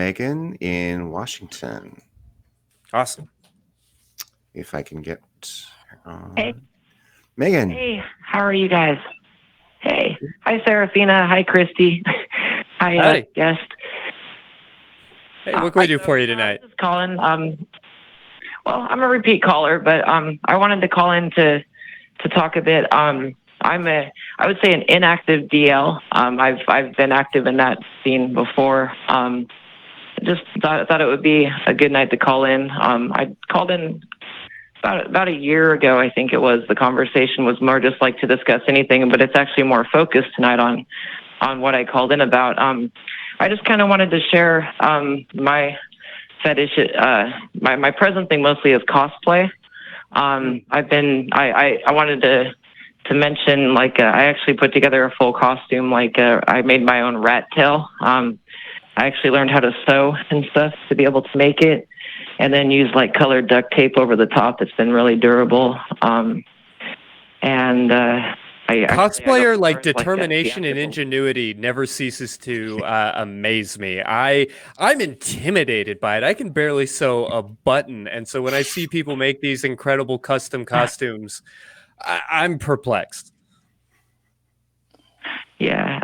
Megan in Washington. Awesome. If I can get Hey. Megan. Hey, how are you guys? Hey. Hi, Serafina. Hi, Christy. Hi. Guest. Hey, what can we do for you tonight? This is Colin. Well, I'm a repeat caller, but I wanted to call in to talk a bit. I would say an inactive DL. I've been active in that scene before. Just thought it would be a good night to call in. I called in about a year ago, I think it was. The conversation was more just like to discuss anything, but it's actually more focused tonight on what I called in about. I just kind of wanted to share my fetish. My present thing mostly is cosplay. I wanted to mention, like, I actually put together a full costume. Like, I made my own rat tail. I actually learned how to sew and stuff to be able to make it, and then use like colored duct tape over the top. It's been really durable. Cosplayer like determination and ingenuity never ceases to amaze me. I'm intimidated by it. I can barely sew a button, and so when I see people make these incredible custom costumes, I'm perplexed. Yeah.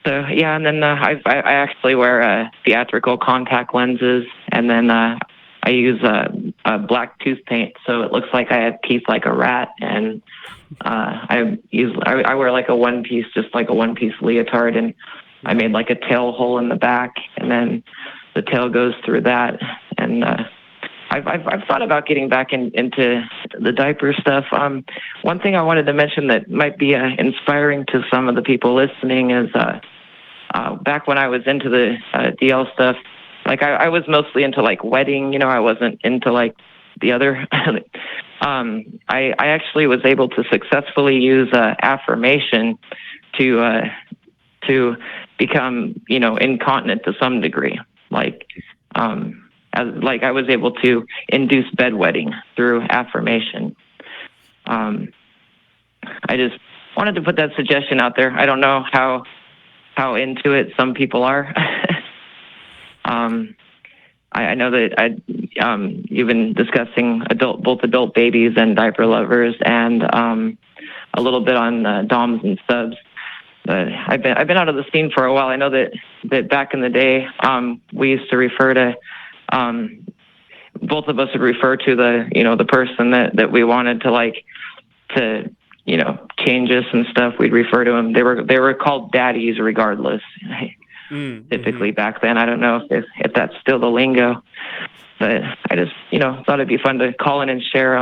So yeah, and then I actually wear theatrical contact lenses, and then I use a black tooth paint, so it looks like I have teeth like a rat. And I wear like a one piece, just like a one piece leotard, and I made like a tail hole in the back, and then the tail goes through that. And I've thought about getting back into the diaper stuff. One thing I wanted to mention that might be inspiring to some of the people listening is back when I was into the DL stuff, like I was mostly into like wedding, I wasn't into like the other. I actually was able to successfully use affirmation to become, incontinent to some degree. Like I was able to induce bedwetting through affirmation. I just wanted to put that suggestion out there. I don't know how into it some people are. I know that you've been discussing both adult babies and diaper lovers, and a little bit on DOMs and subs. But I've been out of the scene for a while. I know that back in the day, we used to refer to both of us would refer to the person that we wanted to change us and stuff. We'd refer to them. They were called daddies regardless. Typically back then. I don't know if that's still the lingo, but I just thought it'd be fun to call in and share.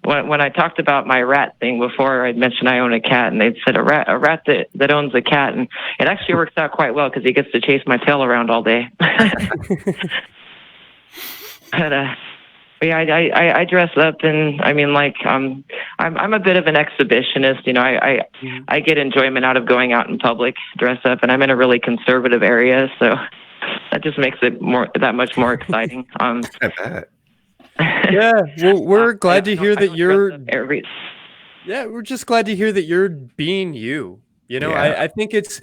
When I talked about my rat thing before, I'd mentioned I own a cat, and they'd said a rat that owns a cat, and it actually works out quite well because he gets to chase my tail around all day. But yeah, I dress up, and I mean, like, I'm a bit of an exhibitionist. I get enjoyment out of going out in public, dress up, and I'm in a really conservative area, so that just makes it that much more exciting. I bet. Yeah, well, we're glad to hear that you're. Yeah, we're just glad to hear that you're being you. Yeah. I think it's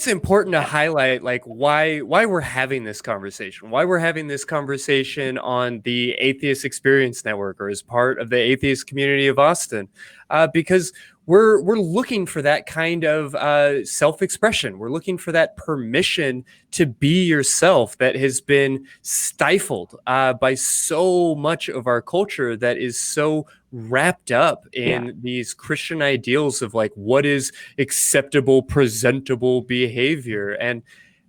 important to highlight like why we're having this conversation, on the Atheist Experience Network, or as part of the atheist community of Austin, because we're looking for that kind of self-expression. We're looking for that permission to be yourself that has been stifled by so much of our culture that is so wrapped up in these Christian ideals of like what is acceptable, presentable behavior, and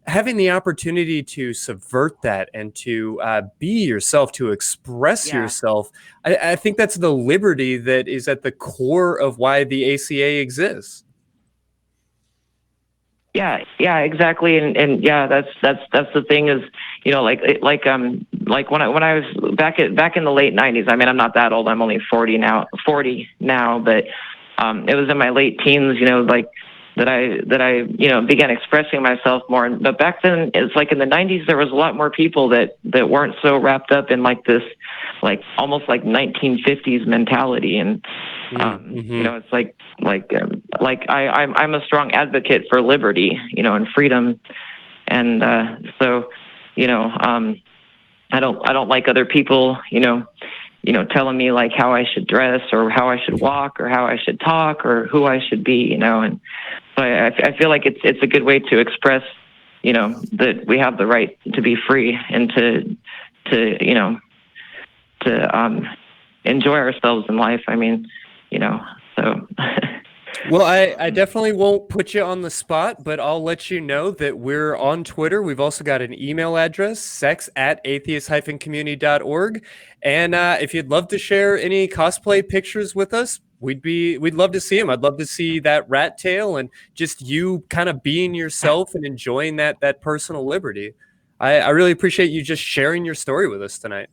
having the opportunity to subvert that and to be yourself, to express yourself. I think that's the liberty that is at the core of why the ACA exists. Yeah, exactly, and yeah, that's the thing is, like when I was back in the late '90s. I mean, I'm not that old. I'm only 40 now, but it was in my late teens, like that I began expressing myself more. But back then, it's like in the '90s, there was a lot more people that weren't so wrapped up in like this, like almost like 1950s mentality, and it's like I'm a strong advocate for liberty, and freedom, and so I don't like other people, telling me like how I should dress or how I should walk or how I should talk or who I should be, and so I feel like it's a good way to express, that we have the right to be free and to enjoy ourselves in life. I mean, so. Well, I definitely won't put you on the spot, but I'll let you know that we're on Twitter. We've also got an email address, sex@atheist-community.org. And if you'd love to share any cosplay pictures with us, we'd love to see them. I'd love to see that rat tail and just you kind of being yourself and enjoying that personal liberty. I really appreciate you just sharing your story with us tonight.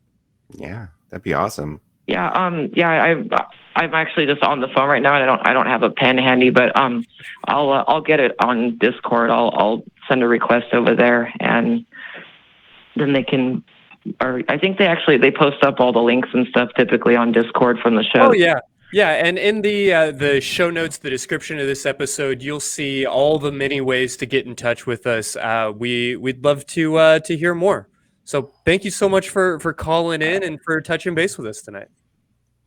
Yeah, that'd be awesome. Yeah, I'm actually just on the phone right now, and I don't have a pen handy, but I'll get it on Discord. I'll send a request over there, and then they can. Or I think they post up all the links and stuff typically on Discord from the show. Oh yeah. Yeah, and in the show notes, the description of this episode, you'll see all the many ways to get in touch with us. We'd love to hear more. So thank you so much for calling in and for touching base with us tonight.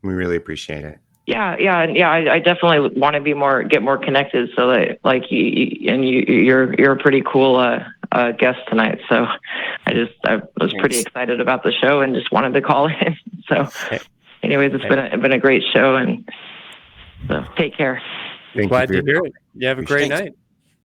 We really appreciate it. Yeah. I definitely want to get more connected. So that like you're a pretty cool guest tonight. So I was pretty excited about the show and just wanted to call in. So, anyways, it's been a great show, and so take care. Thank Glad you to hear it. You have a great night.